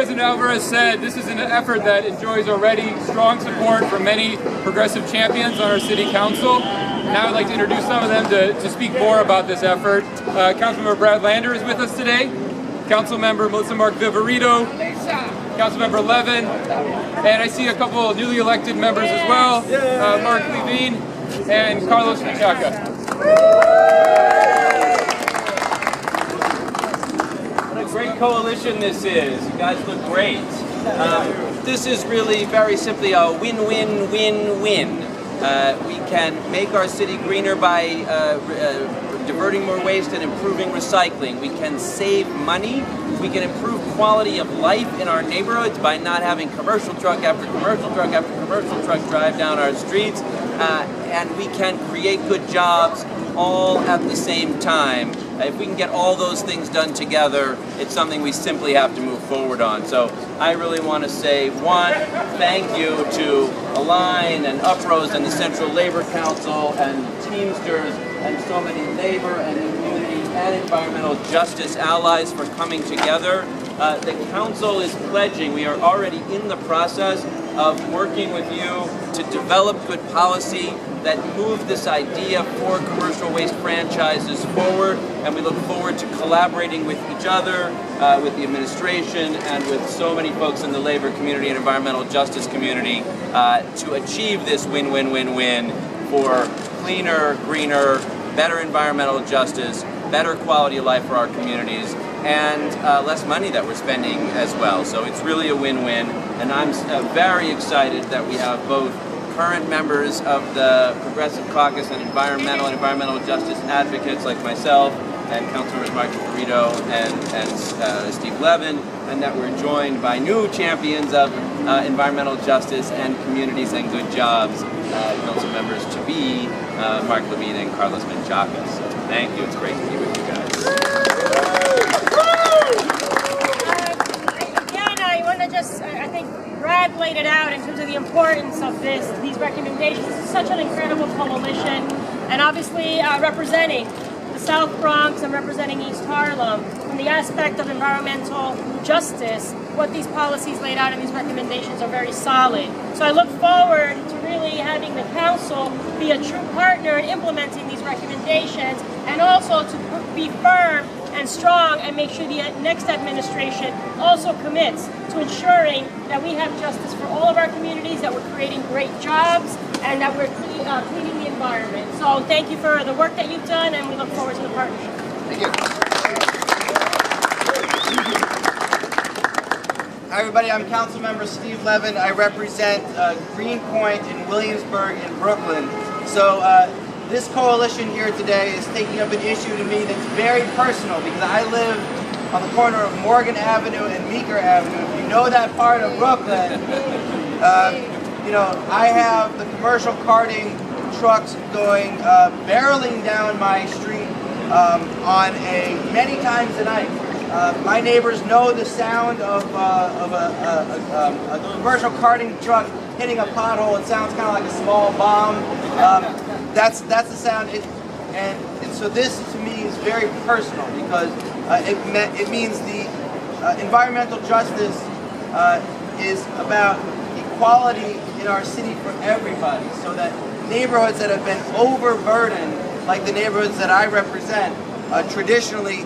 President Alvarez said, this is an effort that enjoys already strong support from many progressive champions on our city council. Now I'd like to introduce some of them to speak more about this effort. Councilmember Brad Lander is with us today. Councilmember Melissa Mark Viverito, Councilmember Levin, and I see a couple of newly elected members as well, Mark Levine and Carlos Menchaca. What a great coalition this is. You guys look great. This is really very simply a win-win-win-win. We can make our city greener by diverting more waste and improving recycling. We can save money. We can improve quality of life in our neighborhoods by not having commercial truck after commercial truck after commercial truck drive down our streets. And we can create good jobs all at the same time. If we can get all those things done together, it's something we simply have to move forward on. So I really want to say, one, thank you to Align and Uprose and the Central Labor Council and Teamsters and so many labor and community and environmental justice allies for coming together. The council is pledging, we are already in the process of working with you to develop good policy that move this idea for commercial waste franchises forward, and we look forward to collaborating with each other, with the administration, and with so many folks in the labor community and environmental justice community to achieve this win-win-win-win for cleaner, greener, better environmental justice, better quality of life for our communities, and less money that we're spending as well. So it's really a win-win, and I'm very excited that we have both current members of the Progressive Caucus and environmental justice advocates like myself and Councilmembers Mark Viverito and Steve Levin, and that we're joined by new champions of environmental justice and communities and good jobs, council members to be Mark Levine and Carlos Menchaca. So thank you. It's great to be with you guys. Again, I want to just, I think Brad laid it out in terms of the importance of these recommendations. This is such an incredible coalition, and obviously representing the South Bronx and representing East Harlem from the aspect of environmental justice. What these policies laid out in these recommendations are very solid. So I look forward to really having the council be a true partner in implementing these recommendations, and also to be firm and strong and make sure the next administration also commits to ensuring that we have justice for all of our communities, that we're creating great jobs, and that we're cleaning the environment. So thank you for the work that you've done, and we look forward to the partnership. Thank you. Hi everybody, I'm Councilmember Steve Levin. I represent Greenpoint in Williamsburg in Brooklyn. So this coalition here today is taking up an issue to me that's very personal, because I live on the corner of Morgan Avenue and Meeker Avenue. If you know that part of Brooklyn, you know, I have the commercial carting trucks going, barreling down my street many times a night. My neighbors know the sound of a commercial carting truck hitting a pothole. It sounds kind of like a small bomb. That's the sound. And so this to me is very personal, because it means the environmental justice is about equality in our city for everybody, so that neighborhoods that have been overburdened, like the neighborhoods that I represent, traditionally,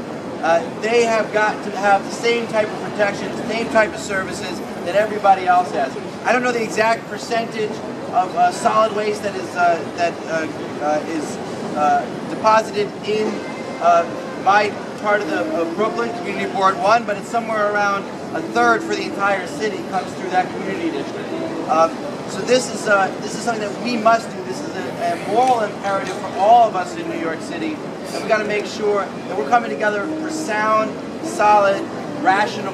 they have got to have the same type of protections, the same type of services that everybody else has. I don't know the exact percentage of solid waste that is deposited in my part of Brooklyn, Community Board 1, but it's somewhere around a third for the entire city comes through that community district. So this is something that we must do. This is a moral imperative for all of us in New York City, and we got to make sure that we're coming together for sound, solid, rational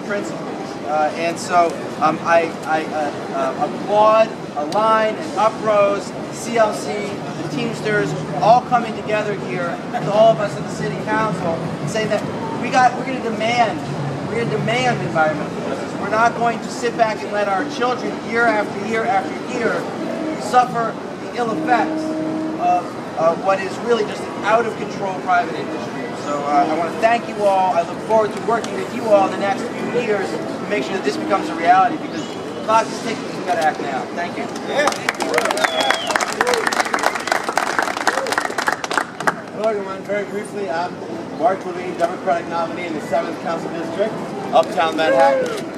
principles. And so I applaud Align and Uprose, CLC, the Teamsters, all coming together here with all of us in the City Council, saying that we're going to demand environmental justice. We're not going to sit back and let our children year after year after year suffer the ill effects of what is really just an out of control private industry. So I want to thank you all. I look forward to working with you all in the next few years to make sure that this becomes a reality, because the clock is ticking. We've got to act now. Thank you. Hello everyone, very briefly, I'm Mark Levine, Democratic nominee in the 7th Council District, Uptown Manhattan.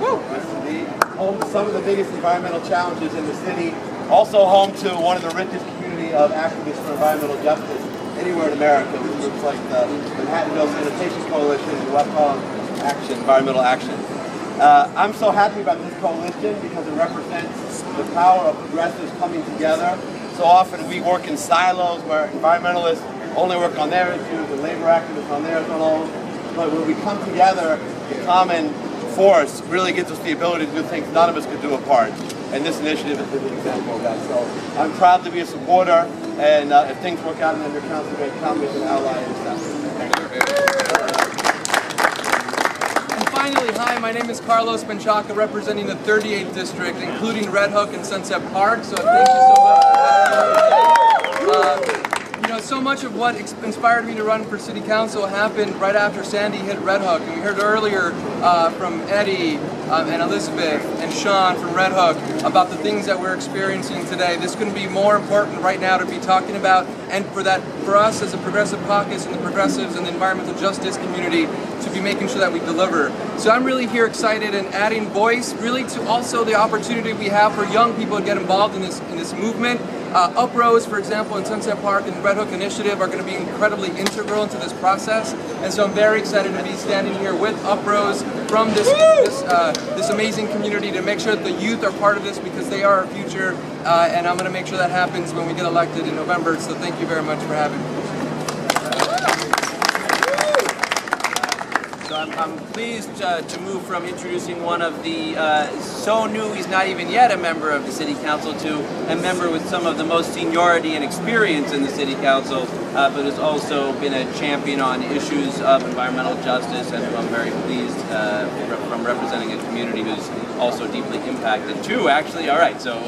Home to some of the biggest environmental challenges in the city. Also home to one of the richest community of activists for environmental justice anywhere in America, with groups like the Manhattanville Sanitation Coalition and West Harlem Action, Environmental Action. I'm so happy about this coalition because it represents the power of progressives coming together. So often we work in silos where environmentalists only work on their issues and labor activists on theirs alone. But when we come together, the common force really gives us the ability to do things none of us could do apart. And this initiative is an example of that. So I'm proud to be a supporter, and if things work out in the council, count me as an ally and stuff. And finally, hi, my name is Carlos Menchaca, representing the 38th District, including Red Hook and Sunset Park. So thank you so much for having me. You know, so much of what inspired me to run for City Council happened right after Sandy hit Red Hook. And we heard earlier from Eddie and Elizabeth and Sean from Red Hook about the things that we're experiencing today. This couldn't be more important right now to be talking about, and for us as a progressive caucus and the progressives and the environmental justice community to be making sure that we deliver. So I'm really here excited and adding voice really to also the opportunity we have for young people to get involved in this movement. Uprose, for example, in Sunset Park and the Red Hook Initiative are going to be incredibly integral into this process, and so I'm very excited to be standing here with Uprose from this amazing community to make sure that the youth are part of this, because they are our future, and I'm going to make sure that happens when we get elected in November. So thank you very much for having me. So I'm pleased to move from introducing one of the so new he's not even yet a member of the City Council to a member with some of the most seniority and experience in the City Council, but has also been a champion on issues of environmental justice, and who I'm very pleased from representing a community who's also deeply impacted too, actually. All right, so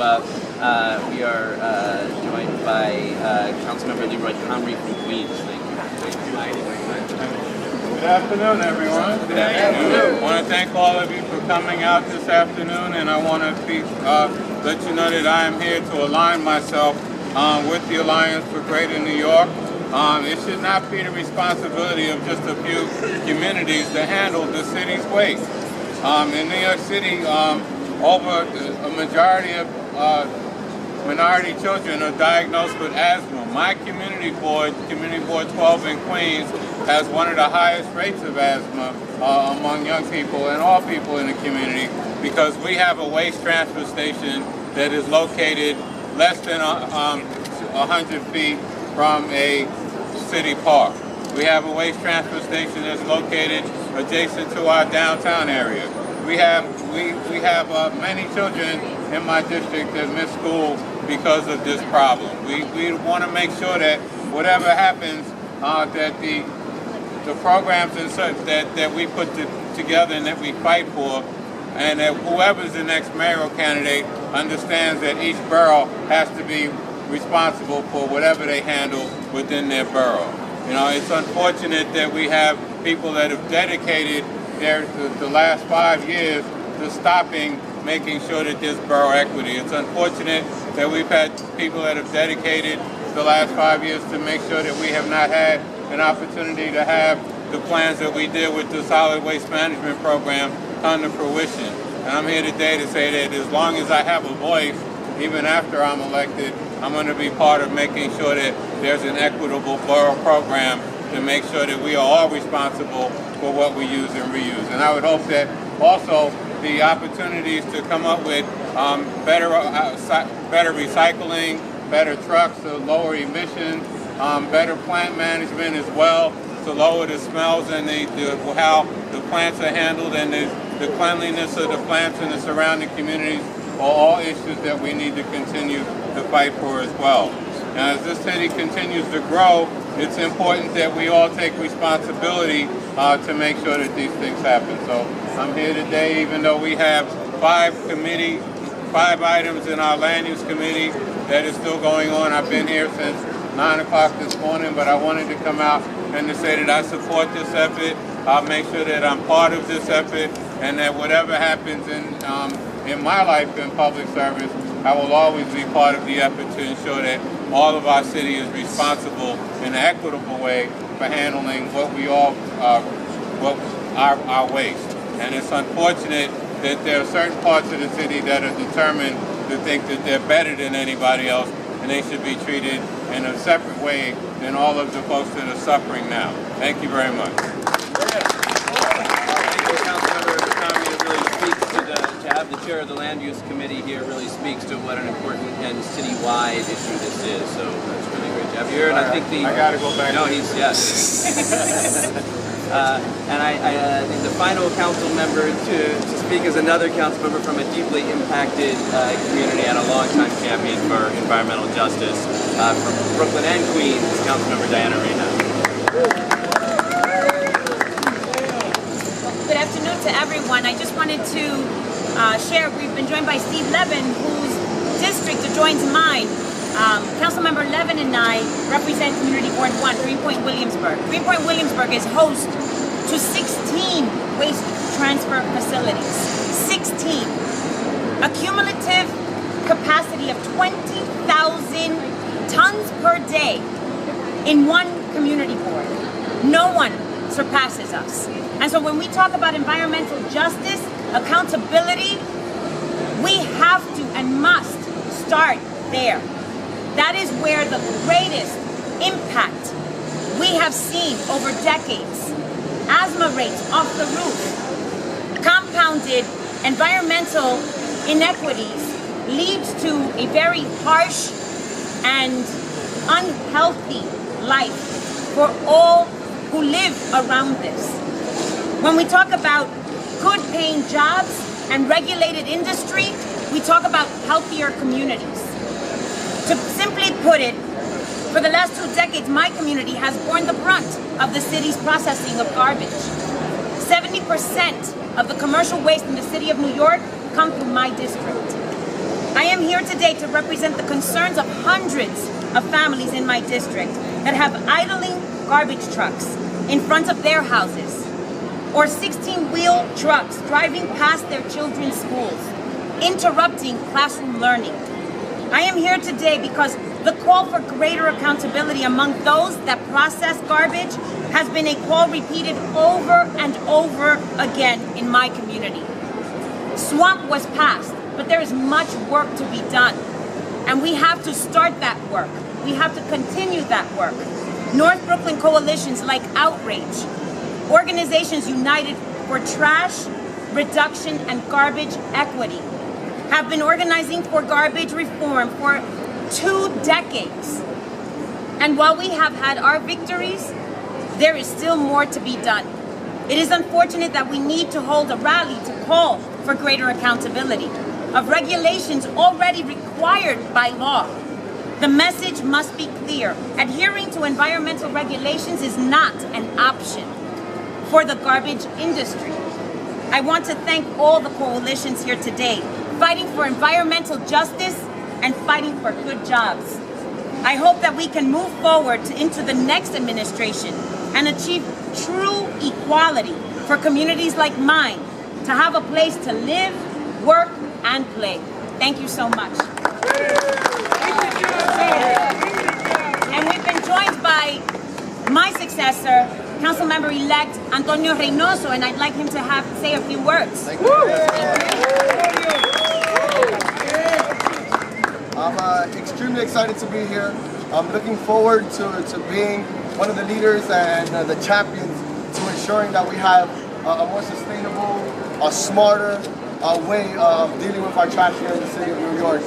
we are joined by Councilmember Leroy Comrie from Queens. Thank you. Good afternoon, everyone. Good afternoon. I want to thank all of you for coming out this afternoon, and I want to let you know that I am here to align myself with the Alliance for Greater New York. It should not be the responsibility of just a few communities to handle the city's waste. In New York City, over a majority of minority children are diagnosed with asthma. My community board, Community Board 12 in Queens, has one of the highest rates of asthma among young people and all people in the community, because we have a waste transfer station that is located less than 100 feet from a city park. We have a waste transfer station that's located adjacent to our downtown area. We have many children in my district that miss school because of this problem. We want to make sure that whatever happens, that the programs and such that we put together and that we fight for, and that whoever's the next mayoral candidate understands that each borough has to be responsible for whatever they handle within their borough. You know, it's unfortunate that we have people that have dedicated the last 5 years to stopping making sure that there's borough equity. It's unfortunate that we've had people that have dedicated the last 5 years to make sure that we have not had an opportunity to have the plans that we did with the solid waste management program come to fruition. And I'm here today to say that as long as I have a voice, even after I'm elected, I'm going to be part of making sure that there's an equitable borough program to make sure that we are all responsible for what we use and reuse. And I would hope that also the opportunities to come up with better recycling, better trucks to lower emissions, better plant management as well to lower the smells and how the plants are handled, and the cleanliness of the plants in the surrounding communities are all issues that we need to continue to fight for as well. Now, as this city continues to grow, it's important that we all take responsibility to make sure that these things happen. So I'm here today, even though we have five 5 items in our land use committee that is still going on. I've been here since 9 o'clock this morning, but I wanted to come out and to say that I support this effort. I'll make sure that I'm part of this effort, and that whatever happens in my life in public service, I will always be part of the effort to ensure that all of our city is responsible in an equitable way for handling what we all, our waste. And it's unfortunate that there are certain parts of the city that are determined to think that they're better than anybody else, and they should be treated in a separate way than all of the folks that are suffering now. Thank you very much. To have the chair of the land use committee here really speaks to what an important and citywide issue this is. So it's really great to have you here. And I think I gotta go back. No, he's yes. And I think the final council member to speak is another council member from a deeply impacted community and a longtime champion for environmental justice from Brooklyn and Queens, Council Member Diana Reyna. Good afternoon to everyone. I just wanted to share, we've been joined by Steve Levin, whose district adjoins mine. Councilmember Levin and I represent Community Board 1, Greenpoint Williamsburg. Greenpoint Williamsburg is host to 16 waste transfer facilities. 16. A cumulative capacity of 20,000 tons per day in one community board. No one surpasses us. And so when we talk about environmental justice, accountability, we have to and must start there. That is where the greatest impact we have seen over decades. Asthma rates off the roof, compounded environmental inequities leads to a very harsh and unhealthy life for all who live around this. When we talk about good paying jobs and regulated industry, we talk about healthier communities. To simply put it, for the last 2 decades, my community has borne the brunt of the city's processing of garbage. 70% of the commercial waste in the city of New York come through my district. I am here today to represent the concerns of hundreds of families in my district that have idling garbage trucks in front of their houses, or 16-wheel trucks driving past their children's schools, interrupting classroom learning. I am here today because the call for greater accountability among those that process garbage has been a call repeated over and over again in my community. SWAMP was passed, but there is much work to be done. And we have to start that work. We have to continue that work. North Brooklyn coalitions like Outrage, organizations united for trash reduction and garbage equity, have been organizing for garbage reform for 2 decades. And while we have had our victories, there is still more to be done. It is unfortunate that we need to hold a rally to call for greater accountability of regulations already required by law. The message must be clear. Adhering to environmental regulations is not an option for the garbage industry. I want to thank all the coalitions here today, fighting for environmental justice and fighting for good jobs. I hope that we can move forward into the next administration and achieve true equality for communities like mine to have a place to live, work, and play. Thank you so much. And we've been joined by my successor, Councilmember-elect Antonio Reynoso, and I'd like him to say a few words. Thank you. I'm extremely excited to be here. I'm looking forward to being one of the leaders and the champions to ensuring that we have a more sustainable, a smarter way of dealing with our trash here in the city of New York.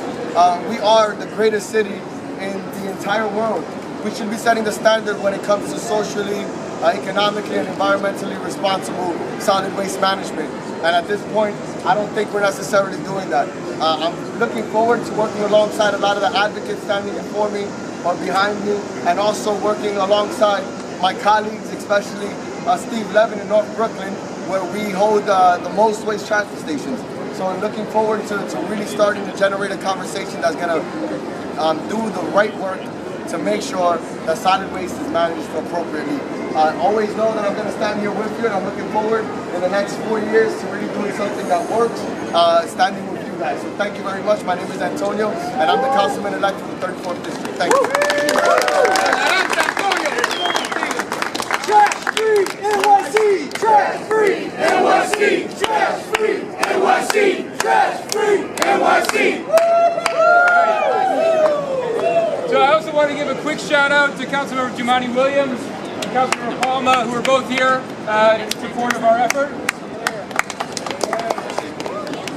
We are the greatest city in the entire world. We should be setting the standard when it comes to socially, economically, and environmentally responsible solid waste management. And at this point, I don't think we're necessarily doing that. I'm looking forward to working alongside a lot of the advocates standing before me or behind me, and also working alongside my colleagues, especially Steve Levin in North Brooklyn, where we hold the most waste transfer stations. So I'm looking forward to really starting to generate a conversation that's going to do the right work to make sure that solid waste is managed appropriately. Always know that I'm going to stand here with you, and I'm looking forward in the next 4 years to really doing something that works, standing with you guys. So thank you very much. My name is Antonio, and I'm the councilman-elect for the 34th District. Thank you. Trash free NYC! Trash free NYC! Trash free NYC! Trash free NYC! So I also want to give a quick shout out to Councilmember Jumani Williams and Councilmember Palma, who are both here in support of our effort.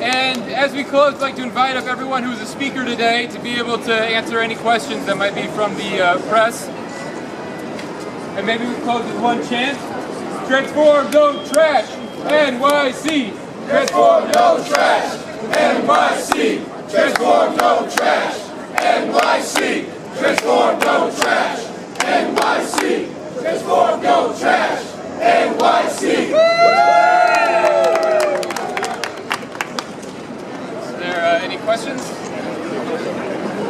And as we close, I'd like to invite up everyone who's a speaker today to be able to answer any questions that might be from the press. And maybe we close with one chant. Transform, don't trash, NYC! Transform, no trash, NYC! Transform, no trash, NYC! Transform, no trash, NYC! Transform, no trash, NYC! Is there any questions?